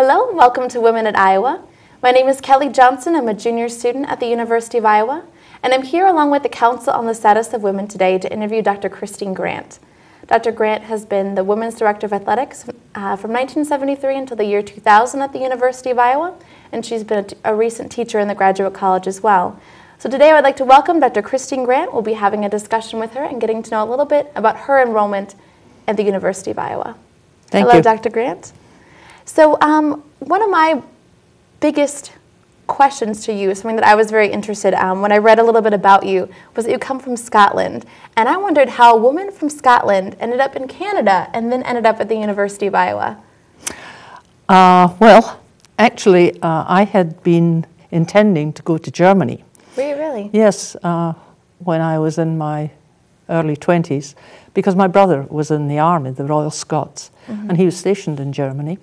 Hello, welcome to Women at Iowa. My name is Kelly Johnson. I'm a junior student at the University of Iowa, and I'm here along with the Council on the Status of Women today to interview Dr. Christine Grant. Dr. Grant has been the Women's Director of Athletics from 1973 until the year 2000 at the University of Iowa, and she's been a recent teacher in the Graduate College as well. So today I would like to welcome Dr. Christine Grant. We'll be having a discussion with her and getting to know a little bit about her enrollment at the University of Iowa. Hello, you. Dr. Grant. So one of my biggest questions to you, something that I was very interested in when I read a little bit about you, was that you come from Scotland. And I wondered how a woman from Scotland ended up in Canada and then ended up at the University of Iowa. Well, actually, I had been intending to go to Germany. Were you really? Yes, when I was in my early 20s, because my brother was in the army, the Royal Scots, and he was stationed in Germany.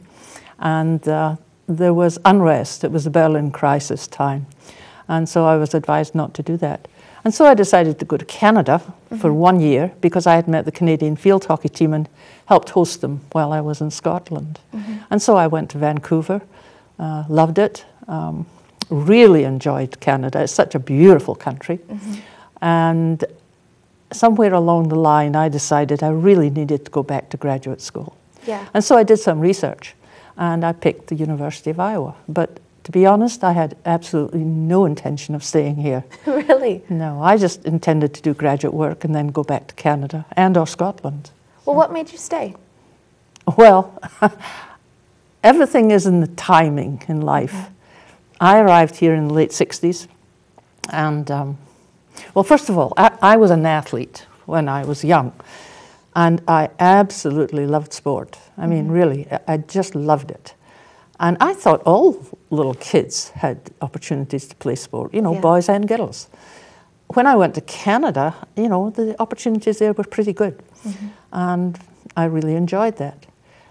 And there was unrest. It was the Berlin crisis time. And so I was advised not to do that. And so I decided to go to Canada for 1 year because I had met the Canadian field hockey team and helped host them while I was in Scotland. And so I went to Vancouver, loved it, really enjoyed Canada. It's such a beautiful country. And somewhere along the line, I decided I really needed to go back to graduate school. And so I did some research. And I picked the University of Iowa. But to be honest, I had absolutely no intention of staying here. Really? No, I just intended to do graduate work and then go back to Canada and or Scotland. Well, what made you stay? Well, everything is in the timing in life. I arrived here in the late 60s. And, well, first of all, I was an athlete when I was young. And I absolutely loved sport. I mean, really, I just loved it. And I thought all little kids had opportunities to play sport, you know, boys and girls. When I went to Canada, you know, the opportunities there were pretty good. And I really enjoyed that.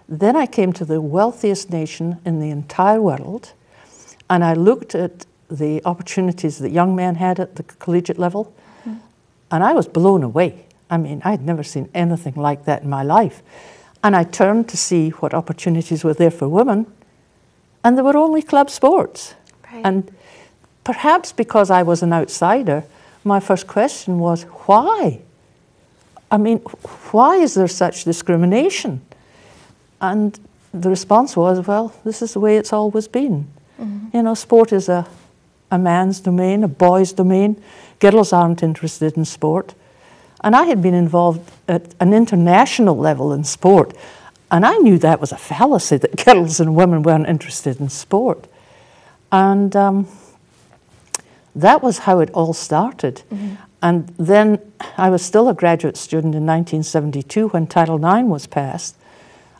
Then I came to the wealthiest nation in the entire world, and I looked at the opportunities that young men had at the collegiate level, and I was blown away. I mean, I'd never seen anything like that in my life. And I turned to see what opportunities were there for women, and there were only club sports. And perhaps because I was an outsider, my first question was, why? I mean, why is there such discrimination? And the response was, well, this is the way it's always been. You know, sport is a man's domain, a boy's domain. Girls aren't interested in sport. And I had been involved at an international level in sport, and I knew that was a fallacy, that girls and women weren't interested in sport. And that was how it all started. And then I was still a graduate student in 1972 when Title IX was passed,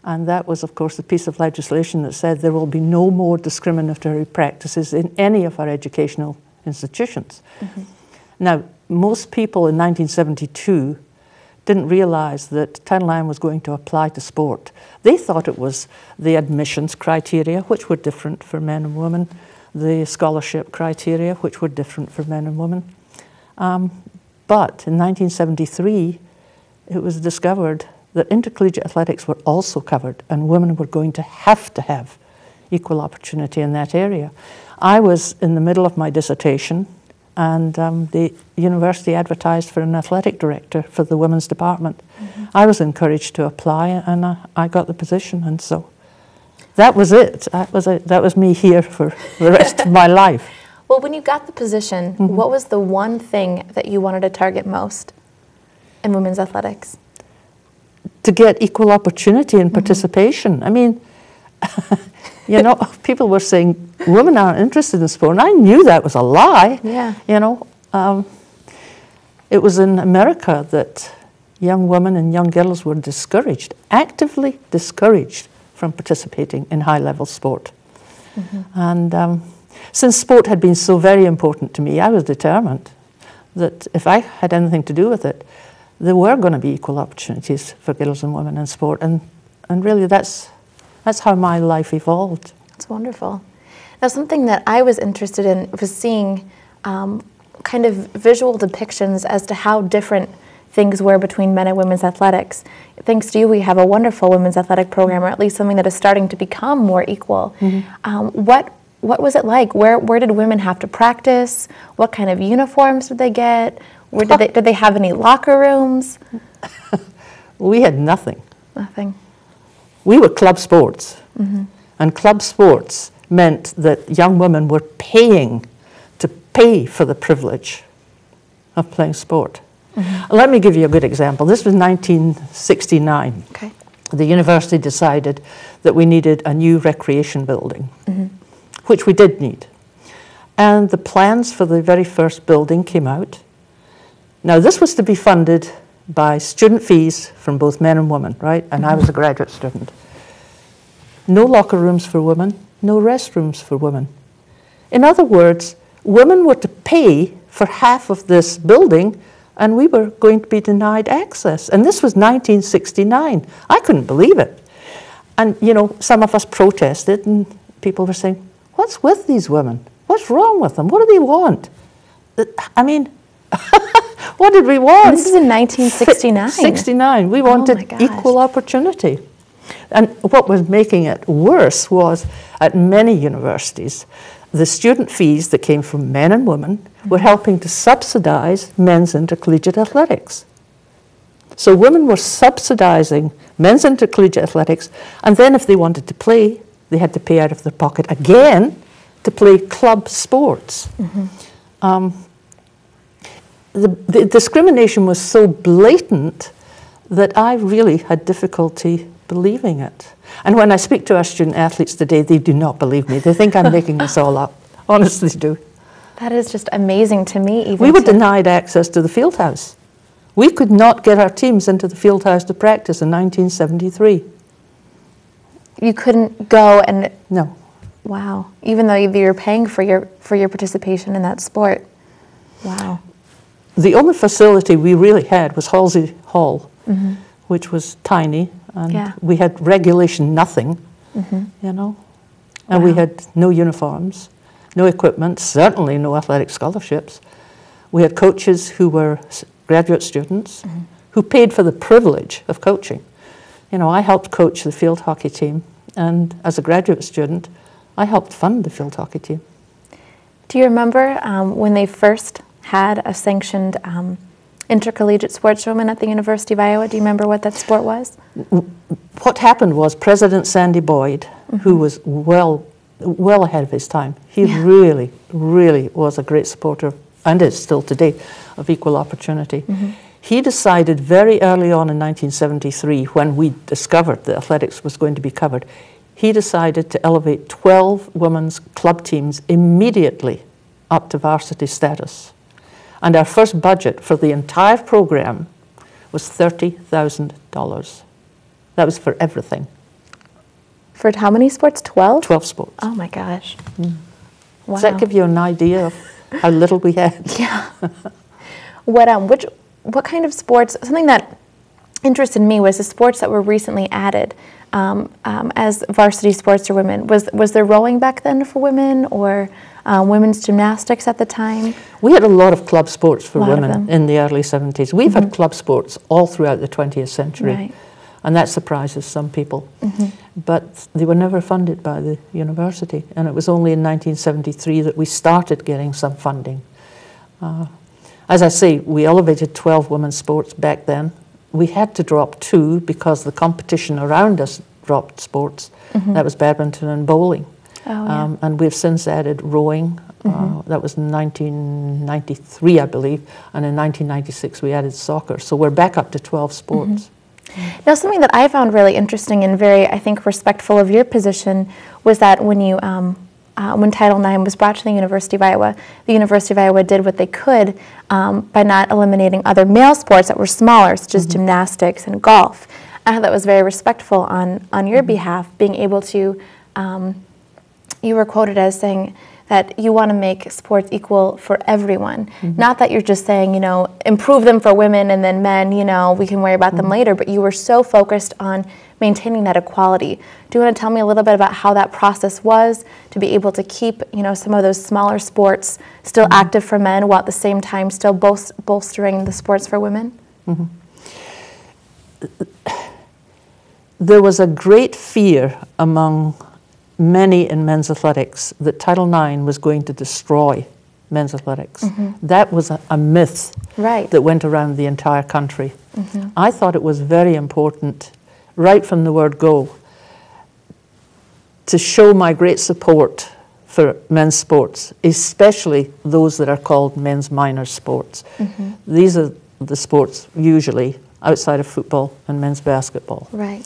and that was, of course, the piece of legislation that said there will be no more discriminatory practices in any of our educational institutions. Now, most people in 1972 didn't realize that Title IX was going to apply to sport. They thought it was the admissions criteria, which were different for men and women, the scholarship criteria, which were different for men and women. But in 1973, it was discovered that intercollegiate athletics were also covered, and women were going to have equal opportunity in that area. I was in the middle of my dissertation, and the university advertised for an athletic director for the women's department. I was encouraged to apply, and I got the position, and so that was it. That was me here for the rest of my life. Well, when you got the position, what was the one thing that you wanted to target most in women's athletics? To get equal opportunity and participation. I mean, you know, people were saying women aren't interested in sport, and I knew that was a lie. You know, it was in America that young women and young girls were discouraged, actively discouraged from participating in high-level sport. And since sport had been so very important to me, I was determined that if I had anything to do with it, there were going to be equal opportunities for girls and women in sport, and really that's how my life evolved. That's wonderful. Now, something that I was interested in was seeing kind of visual depictions as to how different things were between men and women's athletics. Thanks to you, we have a wonderful women's athletic program, or at least something that is starting to become more equal. What was it like? Where did women have to practice? What kind of uniforms did they get? Did they have any locker rooms? We had nothing. Nothing. We were club sports. And club sports meant that young women were paying to pay for the privilege of playing sport. Let me give you a good example. This was 1969. Okay. The university decided that we needed a new recreation building, which we did need. And the plans for the very first building came out. Now, this was to be funded by student fees from both men and women, right? And I was a graduate student. No locker rooms for women, no restrooms for women. In other words, women were to pay for half of this building, and we were going to be denied access. And this was 1969. I couldn't believe it. And, you know, some of us protested, and people were saying, what's with these women? What's wrong with them? What do they want? I mean, what did we want? This is in 1969. 69. We wanted equal opportunity. And what was making it worse was, at many universities, the student fees that came from men and women were helping to subsidize men's intercollegiate athletics. So women were subsidizing men's intercollegiate athletics, and then if they wanted to play, they had to pay out of their pocket again to play club sports. The discrimination was so blatant that I really had difficulty believing it. And when I speak to our student athletes today, they do not believe me. They think I'm making this all up. Honestly, they do. That is just amazing to me. Even we were denied access to the field house. We could not get our teams into the field house to practice in 1973. You couldn't go and... No. Wow. Even though you were paying for your participation in that sport. Wow. The only facility we really had was Halsey Hall, which was tiny, and we had regulation nothing, you know. And we had no uniforms, no equipment, certainly no athletic scholarships. We had coaches who were graduate students who paid for the privilege of coaching. You know, I helped coach the field hockey team, and as a graduate student, I helped fund the field hockey team. Do you remember when they first had a sanctioned intercollegiate sports for women at the University of Iowa? Do you remember what that sport was? What happened was President Sandy Boyd, who was well ahead of his time, he really, really was a great supporter, and is still today, of equal opportunity. He decided very early on in 1973, when we discovered that athletics was going to be covered, he decided to elevate 12 women's club teams immediately up to varsity status. And our first budget for the entire program was $30,000. That was for everything. For how many sports? 12? 12 sports. Oh my gosh. Wow. Does that give you an idea of how little we had? Yeah. What kind of sports, something that interested me was the sports that were recently added as varsity sports for women. Was there rowing back then for women, or women's gymnastics at the time? We had a lot of club sports for women in the early 70s. We've had club sports all throughout the 20th century, and that surprises some people. But they were never funded by the university, and it was only in 1973 that we started getting some funding. As I say, we elevated 12 women's sports back then. We had to drop 2 because the competition around us dropped sports. That was badminton and bowling. And we've since added rowing. That was in 1993, I believe. And in 1996, we added soccer. So we're back up to 12 sports. Now, something that I found really interesting and very, I think, respectful of your position was that when you, when Title IX was brought to the University of Iowa did what they could by not eliminating other male sports that were smaller, such as gymnastics and golf. I thought that was very respectful on your behalf, being able to, you were quoted as saying that you want to make sports equal for everyone. Not that you're just saying, you know, improve them for women and then men, you know, we can worry about them later, but you were so focused on maintaining that equality. Do you want to tell me a little bit about how that process was to be able to keep, you know, some of those smaller sports still active for men while at the same time still bolstering the sports for women? There was a great fear among many in men's athletics that Title IX was going to destroy men's athletics. That was a myth that went around the entire country. I thought it was very important, right from the word go, to show my great support for men's sports, especially those that are called men's minor sports. These are the sports usually outside of football and men's basketball. Right.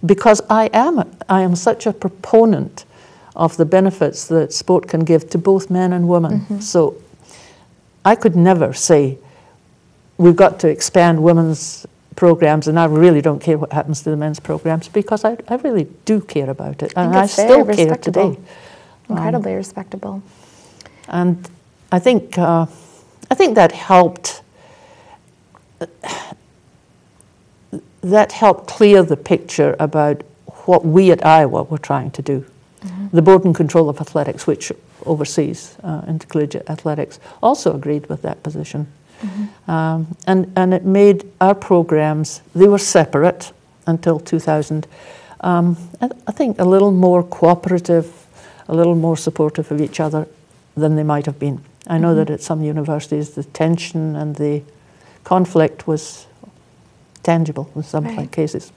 Because I am such a proponent of the benefits that sport can give to both men and women. So I could never say we've got to expand women's programs and I really don't care what happens to the men's programs, because I really do care about it, and I still care today. Incredibly respectable. And I think that helped. That helped clear the picture about what we at Iowa were trying to do. The Board and Control of Athletics, which oversees intercollegiate athletics, also agreed with that position. And it made our programs, they were separate until 2000, I think a little more cooperative, a little more supportive of each other than they might have been. I know that at some universities the tension and the conflict was tangible in some cases.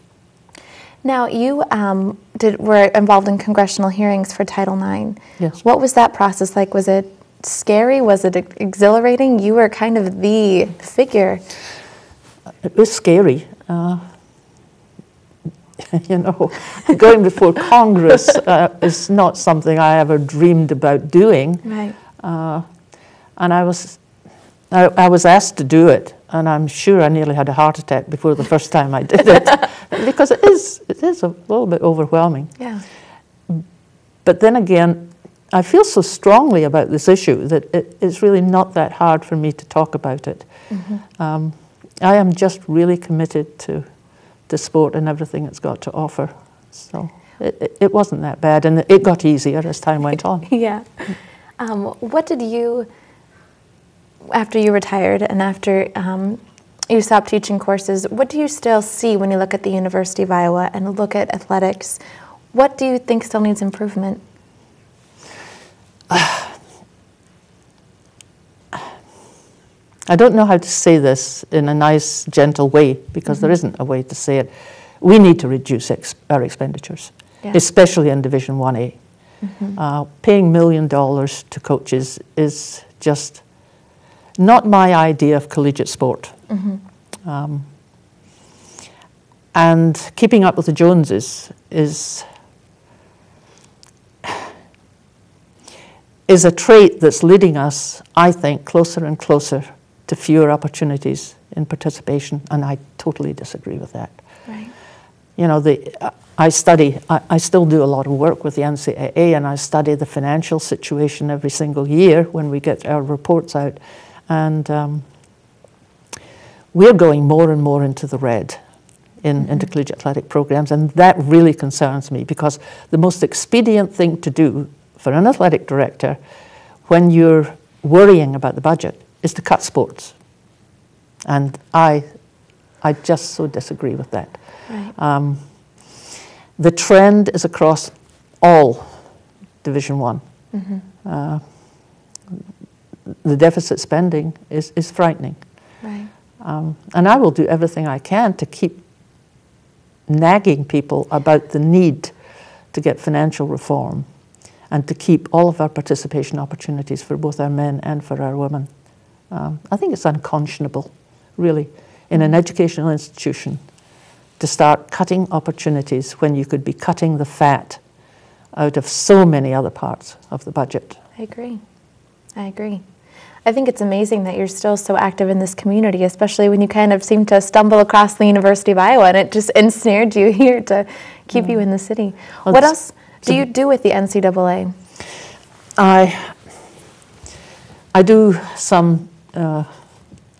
Now, you were involved in congressional hearings for Title IX. Yes. What was that process like? Was it scary? Was it exhilarating? You were kind of the figure. It was scary. You know, going before Congress is not something I ever dreamed about doing. Right. And I was asked to do it, and I'm sure I nearly had a heart attack before the first time I did it, because it is a little bit overwhelming. Yeah. But then again, I feel so strongly about this issue that it's really not that hard for me to talk about it. I am just really committed to sport and everything it's got to offer. So it wasn't that bad, and it got easier as time went on. Yeah. What did you, after you retired and after you stopped teaching courses, what do you still see when you look at the University of Iowa and look at athletics? What do you think still needs improvement? I don't know how to say this in a nice, gentle way, because there isn't a way to say it. We need to reduce our expenditures, especially in Division 1A. Paying $1 million to coaches is just not my idea of collegiate sport. And keeping up with the Joneses is a trait that's leading us, I think, closer and closer to fewer opportunities in participation, and I totally disagree with that. Right. You know, I still do a lot of work with the NCAA, and I study the financial situation every single year when we get our reports out, and we're going more and more into the red in intercollegiate athletic programs, and that really concerns me, because the most expedient thing to do for an athletic director when you're worrying about the budget is to cut sports. And I just so disagree with that. Right. The trend is across all Division 1. The deficit spending is frightening. Right. And I will do everything I can to keep nagging people about the need to get financial reform and to keep all of our participation opportunities for both our men and for our women. I think it's unconscionable, really, in an educational institution to start cutting opportunities when you could be cutting the fat out of so many other parts of the budget. I agree. I think it's amazing that you're still so active in this community, especially when you kind of seem to stumble across the University of Iowa, and it just ensnared you here to keep you in the city. Well, what else do you do with the NCAA? I do some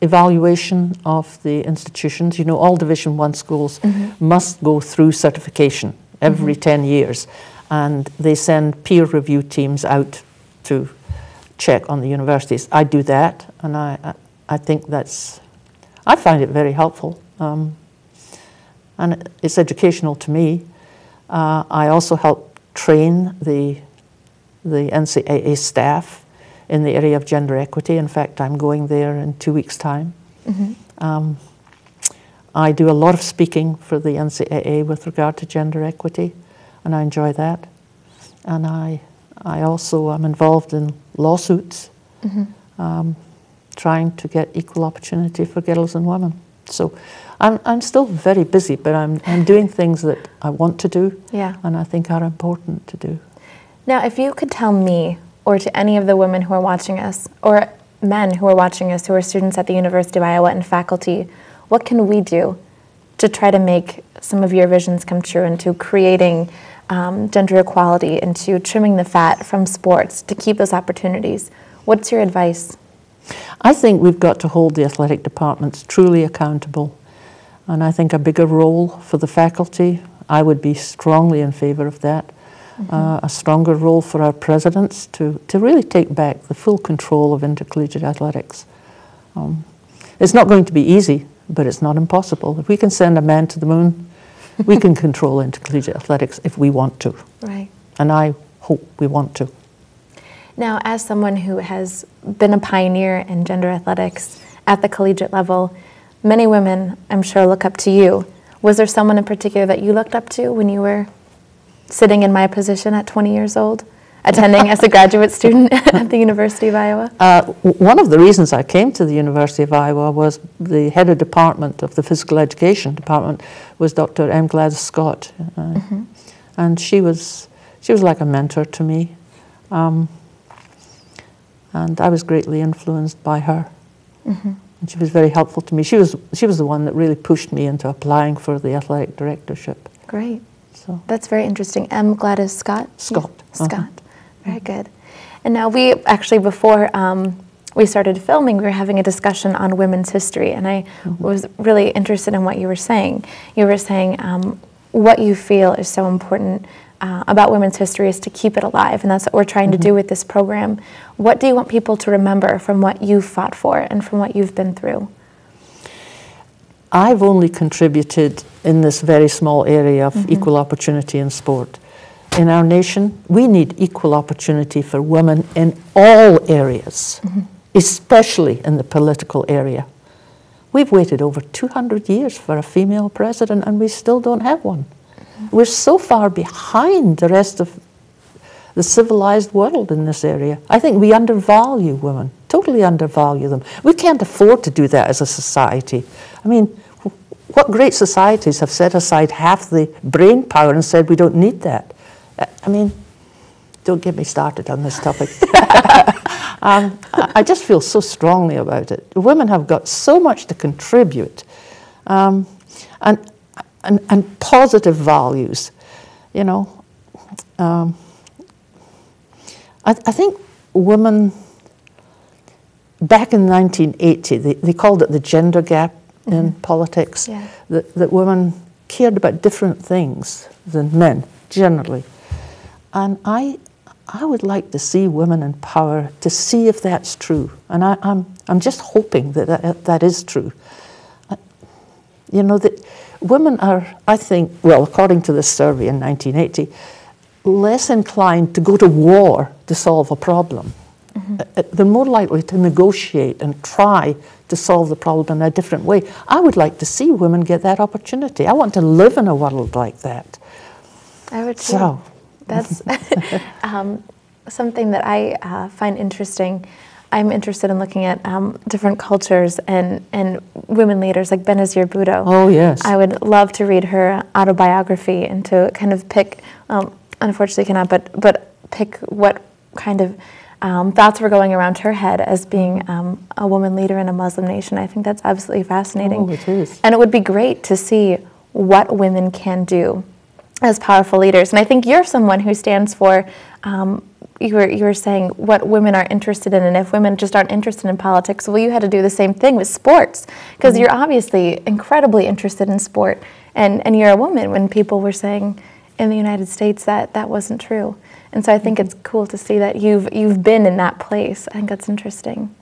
evaluation of the institutions. You know, all Division 1 schools must go through certification every 10 years, and they send peer review teams out to check on the universities. I do that, and I think that's I find it very helpful, and it's educational to me. I also help train the NCAA staff in the area of gender equity. In fact, I'm going there in 2 weeks' time. I do a lot of speaking for the NCAA with regard to gender equity, and I enjoy that. And I also am involved in lawsuits, trying to get equal opportunity for girls and women. So I'm still very busy, but I'm doing things that I want to do, and I think are important to do. Now, if you could tell me, or to any of the women who are watching us, or men who are watching us who are students at the University of Iowa and faculty, what can we do to try to make some of your visions come true into creating gender equality, into trimming the fat from sports to keep those opportunities? What's your advice? I think we've got to hold the athletic departments truly accountable, and I think a bigger role for the faculty. I would be strongly in favor of that. A stronger role for our presidents to really take back the full control of intercollegiate athletics. It's not going to be easy, but it's not impossible. If we can send a man to the moon, we can control intercollegiate athletics if we want to. Right. And I hope we want to. Now, as someone who has been a pioneer in gender athletics at the collegiate level, many women, I'm sure, look up to you. Was there someone in particular that you looked up to when you were sitting in my position at 20 years old, attending as a graduate student at the University of Iowa? One of the reasons I came to the University of Iowa was the head of department of the physical education department was Dr. M. Gladys Scott, and she was like a mentor to me, and I was greatly influenced by her. And she was very helpful to me. She was the one that really pushed me into applying for the athletic directorship. Great. So that's very interesting. M. Gladys Scott? Scott. Scott. Very good. And now we actually, before we started filming, we were having a discussion on women's history, and I was really interested in what you were saying. You were saying what you feel is so important about women's history is to keep it alive, and that's what we're trying to do with this program. What do you want people to remember from what you've fought for and from what you've been through? I've only contributed in this very small area of equal opportunity in sport. In our nation, we need equal opportunity for women in all areas, especially in the political area. We've waited over 200 years for a female president, and we still don't have one. We're so far behind the rest of the civilized world in this area. I think we undervalue women, totally undervalue them. We can't afford to do that as a society. I mean, what great societies have set aside half the brain power and said we don't need that? I mean, don't get me started on this topic. I just feel so strongly about it. Women have got so much to contribute, and positive values, you know. I think women, back in 1980, they called it the gender gap in politics, that women cared about different things than men, generally. And I would like to see women in power, to see if that's true. And I'm just hoping that is true. You know, that women are, I think, well, according to this survey in 1980, less inclined to go to war to solve a problem. They're more likely to negotiate and try to solve the problem in a different way. I would like to see women get that opportunity. I want to live in a world like that. I would too. So. That's something that I find interesting. I'm interested in looking at different cultures and women leaders like Benazir Bhutto. Oh, yes. I would love to read her autobiography and to kind of pick, unfortunately cannot, but pick what kind of thoughts were going around her head as being a woman leader in a Muslim nation. I think that's absolutely fascinating. Oh, it is. And it would be great to see what women can do as powerful leaders. And I think you're someone who stands for, you were saying what women are interested in, and if women just aren't interested in politics, well, you had to do the same thing with sports, because you're obviously incredibly interested in sport, and you're a woman, when people were saying in the United States that that wasn't true. And so I think it's cool to see that you've been in that place. I think that's interesting.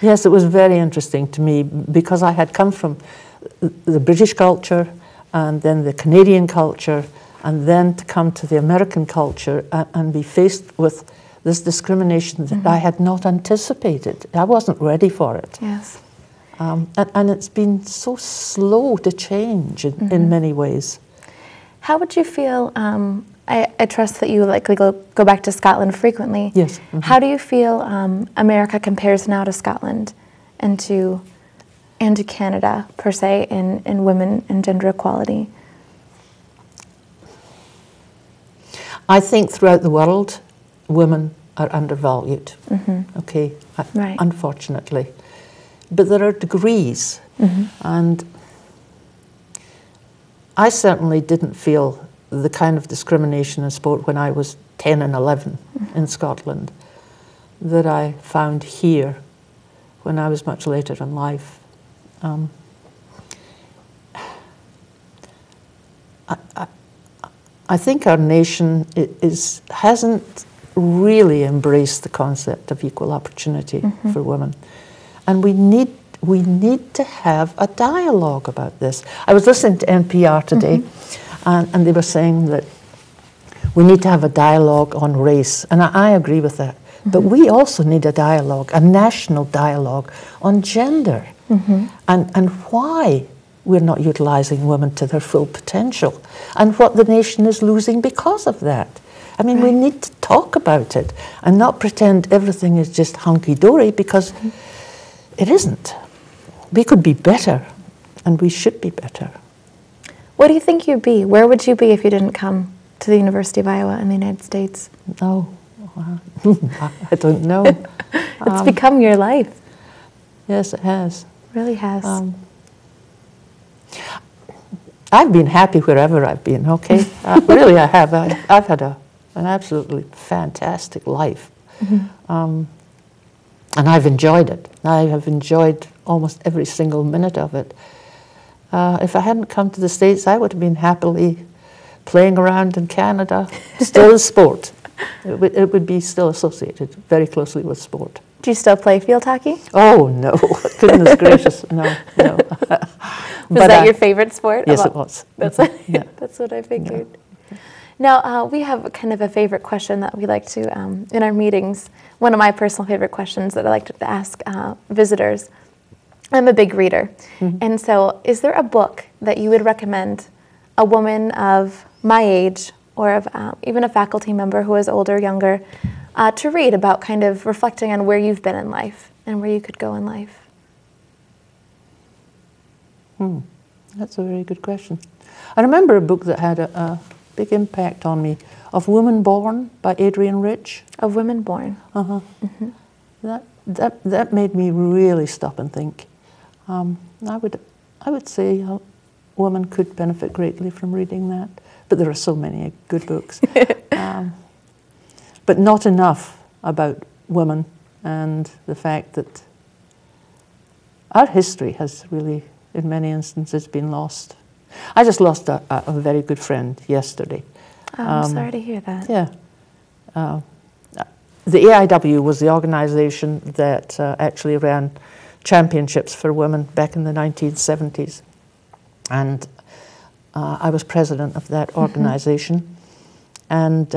Yes, it was very interesting to me because I had come from the British culture and then the Canadian culture and then to come to the American culture and be faced with this discrimination that I had not anticipated. I wasn't ready for it. Yes. And it's been so slow to change in many ways. How would you feel, I trust that you likely go back to Scotland frequently. Yes. How do you feel America compares now to Scotland and to Canada, per se, in women and gender equality? I think throughout the world, women are undervalued, okay, Right. unfortunately. But there are degrees, and I certainly didn't feel the kind of discrimination in sport when I was 10 and 11 in Scotland that I found here when I was much later in life. I think our nation hasn't really embraced the concept of equal opportunity for women. And we need to have a dialogue about this. I was listening to NPR today, and they were saying that we need to have a dialogue on race, and I agree with that. But we also need a dialogue, a national dialogue on gender, and why we're not utilising women to their full potential, and what the nation is losing because of that. I mean, we need to talk about it and not pretend everything is just hunky-dory, because it isn't. We could be better, and we should be better. What do you think you'd be? Where would you be if you didn't come to the University of Iowa in the United States? Oh, I don't know. It's become your life. Yes, it has. It really has. I've been happy wherever I've been, okay? Really, I have. I've had an absolutely fantastic life. And I've enjoyed it. I have enjoyed almost every single minute of it. If I hadn't come to the States, I would have been happily playing around in Canada, still in sport. It would be still associated very closely with sport. Do you still play field hockey? Oh, no. Goodness gracious, no. Was that your favorite sport? Yes, it was. That's what I figured. Yeah. Now, we have kind of a favorite question that we like to, in our meetings, one of my personal favorite questions that I like to ask visitors. I'm a big reader. And so is there a book that you would recommend a woman of my age or of even a faculty member who is older, younger, to read about kind of reflecting on where you've been in life and where you could go in life? That's a very good question. I remember a book that had a big impact on me, Of Women Born by Adrienne Rich. Of Women Born. That made me really stop and think. I would say a woman could benefit greatly from reading that, but there are so many good books. But not enough about women and the fact that our history has really, in many instances, been lost. I just lost a very good friend yesterday. Oh, I'm sorry to hear that. Yeah. The AIW was the organisation that actually ran championships for women back in the 1970s. And I was president of that organisation. And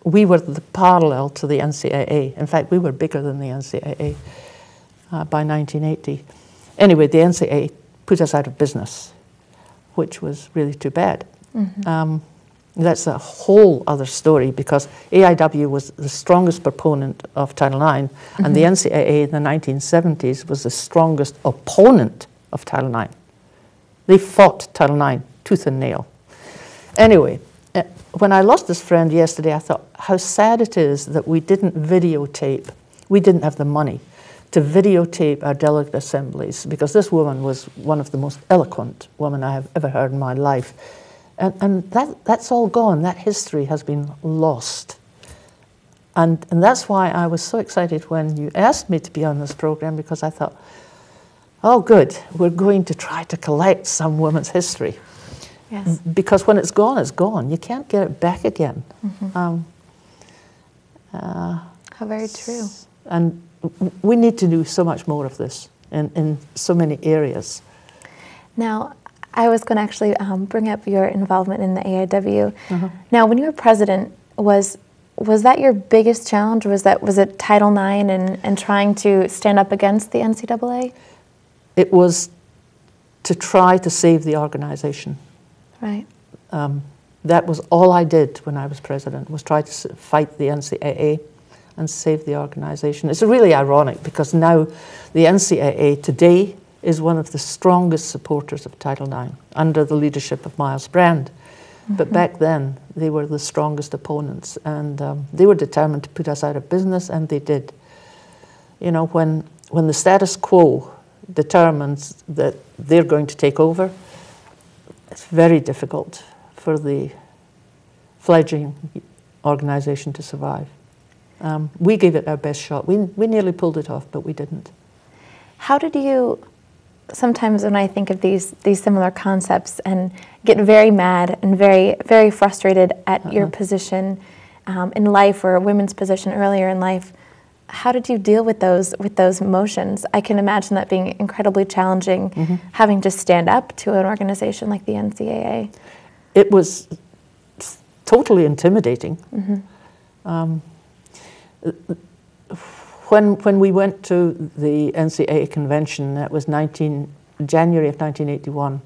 we were the parallel to the NCAA. In fact, we were bigger than the NCAA by 1980. Anyway, the NCAA put us out of business, which was really too bad. That's a whole other story, because AIW was the strongest proponent of Title IX, and the NCAA in the 1970s was the strongest opponent of Title IX. They fought Title IX tooth and nail. Anyway, when I lost this friend yesterday, I thought how sad it is that we didn't videotape. We didn't have the money to videotape our delegate assemblies, because this woman was one of the most eloquent women I have ever heard in my life. And that's all gone. That history has been lost. And that's why I was so excited when you asked me to be on this program, because I thought, oh, good, we're going to try to collect some women's history. Yes. Because when it's gone, it's gone. You can't get it back again. How very true. And we need to do so much more of this in so many areas. Now, I was going to actually bring up your involvement in the AIW. Now, when you were president, was that your biggest challenge? Was it Title IX and trying to stand up against the NCAA? It was to try to save the organization. Right. That was all I did when I was president, was try to fight the NCAA and save the organization. It's really ironic because now the NCAA today is one of the strongest supporters of Title IX under the leadership of Miles Brand. But back then, they were the strongest opponents, and they were determined to put us out of business, and they did. You know, when the status quo determines that they're going to take over, it's very difficult for the fledgling organization to survive. We gave it our best shot. We nearly pulled it off, but we didn't. How did you, sometimes when I think of these similar concepts and get very mad and very, very frustrated at your position in life or a women's position earlier in life, how did you deal with those emotions? I can imagine that being incredibly challenging, having to stand up to an organization like the NCAA. It was totally intimidating. When we went to the NCAA convention, that was January of 1981,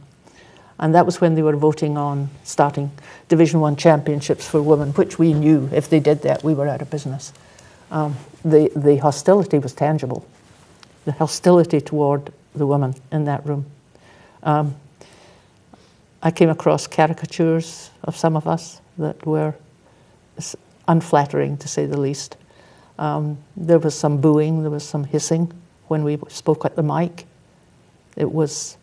and that was when they were voting on starting Division I championships for women, which we knew if they did that, we were out of business. The hostility was tangible, the hostility toward the women in that room. I came across caricatures of some of us that were unflattering, to say the least. There was some booing, there was some hissing when we spoke at the mic. It was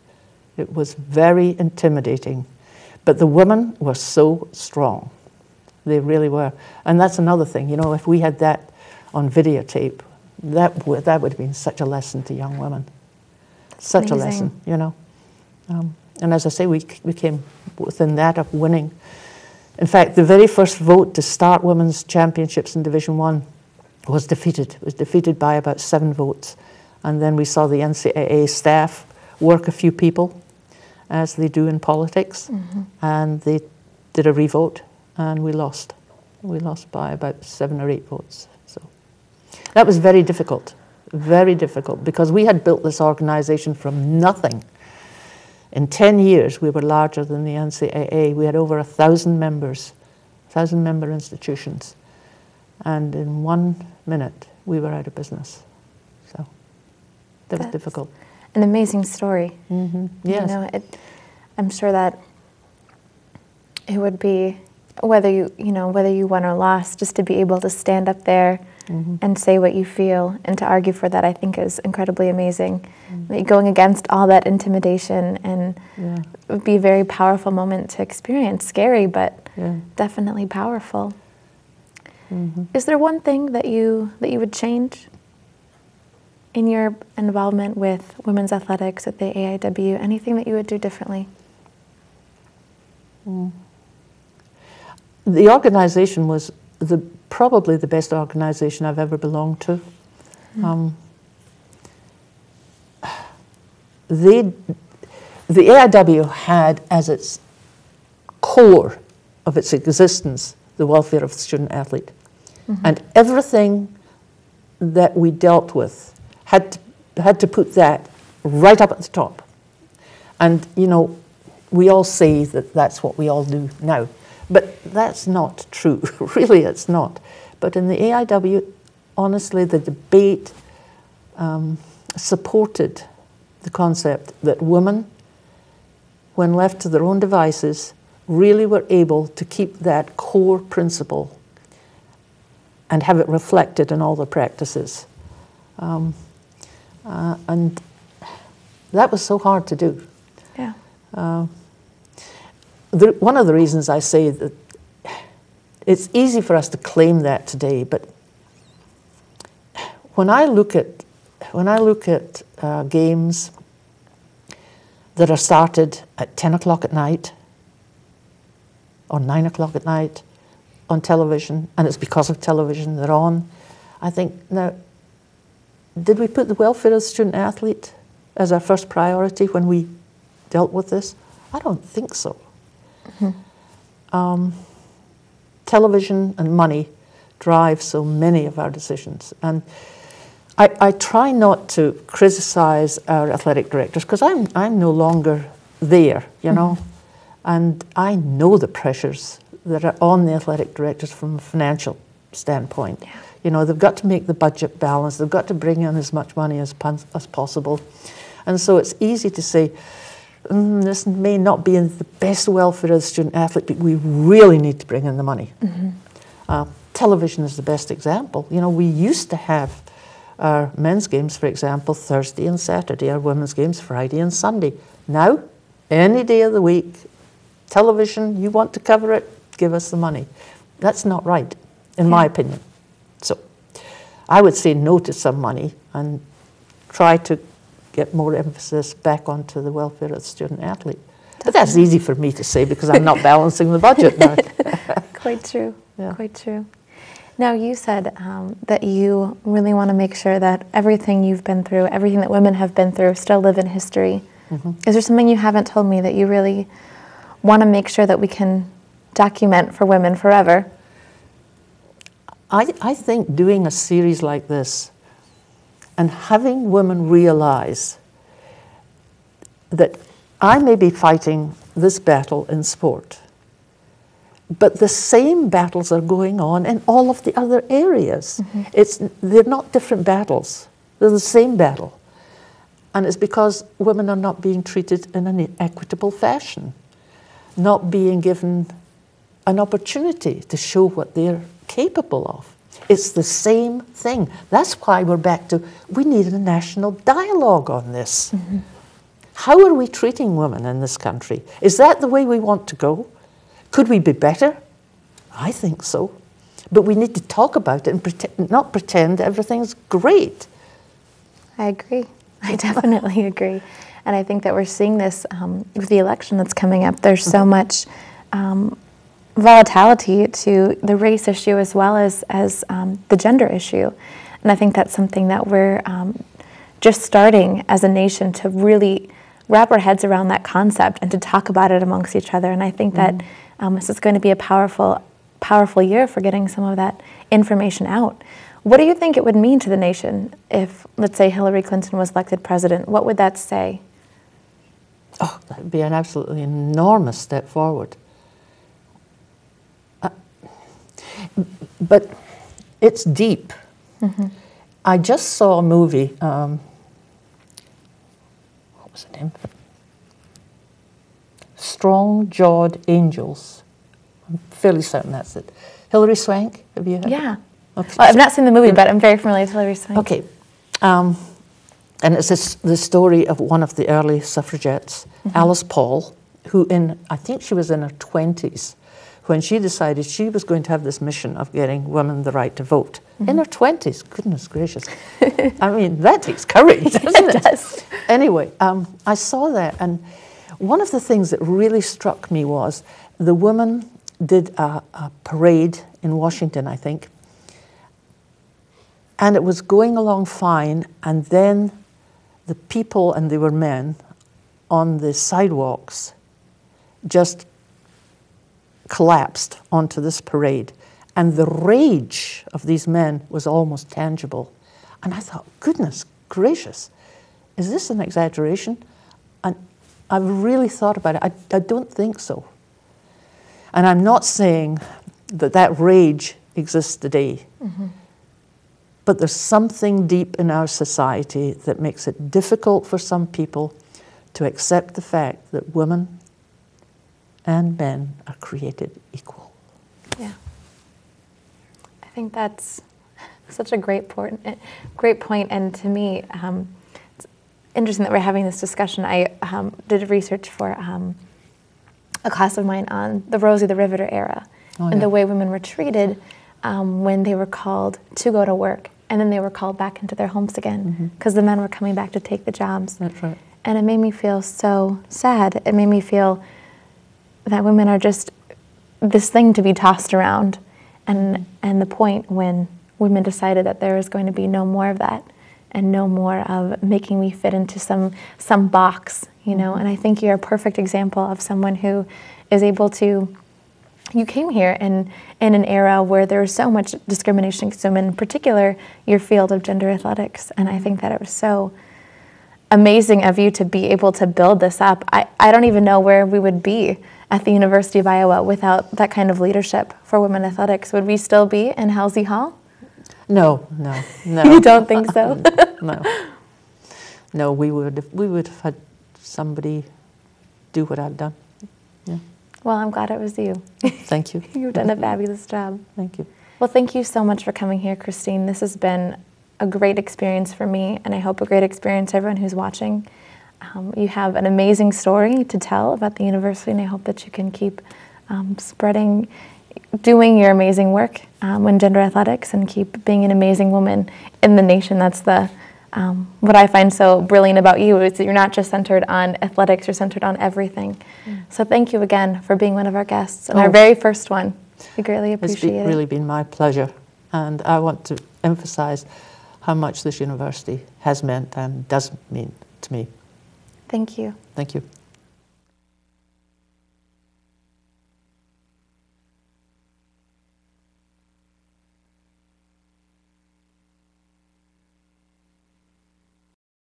very intimidating. But the women were so strong. They really were. And that's another thing, you know, if we had that on videotape, that would have been such a lesson to young women. Such a lesson, you know. And as I say, we came within that of winning. In fact, the very first vote to start women's championships in Division I was defeated. It was defeated by about 7 votes. And then we saw the NCAA staff work a few people, as they do in politics, and they did a revote, and we lost. We lost by about 7 or 8 votes. So that was very difficult, because we had built this organization from nothing. In 10 years, we were larger than the NCAA. We had over 1,000 members, 1,000-member institutions. And in 1 minute, we were out of business. So that was difficult. An amazing story. Yes. You know, I'm sure that it would be, whether you won or lost, just to be able to stand up there and say what you feel and to argue for that, I think is incredibly amazing. Going against all that intimidation, and it would be a very powerful moment to experience. Scary, but definitely powerful. Is there one thing that you would change in your involvement with women's athletics at the AIW? Anything that you would do differently? The organization was probably the best organization I've ever belonged to. The AIW had as its core of its existence the welfare of the student athlete. And everything that we dealt with had to put that right up at the top. And, you know, we all say that that's what we all do now. But that's not true. Really, it's not. But in the AIW, honestly, the debate supported the concept that women, when left to their own devices, really were able to keep that core principle and have it reflected in all their practices. And that was so hard to do. Yeah. One of the reasons I say that it's easy for us to claim that today, but when I look at games that are started at 10 o'clock at night or 9 o'clock at night on television, and it's because of television they're on, I think, now, did we put the welfare of the student athlete as our first priority when we dealt with this? I don't think so. Television and money drive so many of our decisions. And I try not to criticize our athletic directors because I'm no longer there, you know. And I know the pressures that are on the athletic directors from a financial standpoint. Yeah. You know, they've got to make the budget balance. They've got to bring in as much money as possible. And so it's easy to say, this may not be in the best welfare of the student athlete, but we really need to bring in the money. Television is the best example. You know, we used to have our men's games, for example, Thursday and Saturday, our women's games Friday and Sunday. Now, any day of the week, television, you want to cover it, give us the money. That's not right, in my opinion. So I would say no to some money and try to get more emphasis back onto the welfare of the student athlete. But that's easy for me to say because I'm not balancing the budget now. Quite true, quite true. Now, you said that you really want to make sure that everything you've been through, everything that women have been through, still live in history. Is there something you haven't told me that you really want to make sure that we can document for women forever? I think doing a series like this and having women realize that I may be fighting this battle in sport, but the same battles are going on in all of the other areas. They're not different battles. They're the same battle. And it's because women are not being treated in an equitable fashion, not being given an opportunity to show what they're capable of. It's the same thing. That's why we're back to, we need a national dialogue on this. How are we treating women in this country? Is that the way we want to go? Could we be better? I think so. But we need to talk about it and not pretend everything's great. I agree. I definitely agree. And I think that we're seeing this with the election that's coming up. There's so much volatility to the race issue as well as the gender issue. And I think that's something that we're just starting as a nation to really wrap our heads around that concept and to talk about it amongst each other. And I think that this is going to be a powerful year for getting some of that information out. What do you think it would mean to the nation if, let's say, Hillary Clinton was elected president? What would that say? Oh, that would be an absolutely enormous step forward. But it's deep. I just saw a movie, what was the name? Strong-Jawed Angels. I'm fairly certain that's it. Hilary Swank, have you heard? Yeah. Okay. Well, I've not seen the movie, but I'm very familiar with Hilary Swank. Okay. And it's the story of one of the early suffragettes, Alice Paul, who I think she was in her 20s, when she decided she was going to have this mission of getting women the right to vote. In her 20s, goodness gracious. I mean, that takes courage, doesn't it? It does. Anyway, I saw that, and one of the things that really struck me was the woman did a parade in Washington, I think, and it was going along fine, and then the people, and they were men, on the sidewalks just collapsed onto this parade. And the rage of these men was almost tangible. And I thought, goodness gracious, is this an exaggeration? And I really thought about it. I don't think so. And I'm not saying that that rage exists today. But there's something deep in our society that makes it difficult for some people to accept the fact that women and men are created equal. Yeah. I think that's such a great point. And to me, it's interesting that we're having this discussion. I did research for a class of mine on the Rosie the Riveter era and the way women were treated when they were called to go to work, and then they were called back into their homes again because the men were coming back to take the jobs. That's right. And it made me feel so sad. It made me feel that women are just this thing to be tossed around. And the point when women decided that there was going to be no more of that and no more of making me fit into some box, you know. And I think you're a perfect example of someone who is able to. You came here in an era where there was so much discrimination against women, in particular your field of gender athletics, and I think that it was so amazing of you to be able to build this up. I don't even know where we would be at the University of Iowa without that kind of leadership for women athletics. Would we still be in Halsey Hall? No. You don't think so? No, we would have had somebody do what I've done. Yeah. Well, I'm glad it was you. Thank you. You've done a fabulous job. Thank you. Well, thank you so much for coming here, Christine. This has been a great experience for me, and I hope a great experience for everyone who's watching. You have an amazing story to tell about the university, and I hope that you can keep spreading, doing your amazing work in gender athletics, and keep being an amazing woman in the nation. That's the what I find so brilliant about you, is that you're not just centered on athletics, you're centered on everything. So thank you again for being one of our guests, and our very first one. We greatly appreciate it. It's really been my pleasure, and I want to emphasize how much this university has meant and does mean to me. Thank you. Thank you.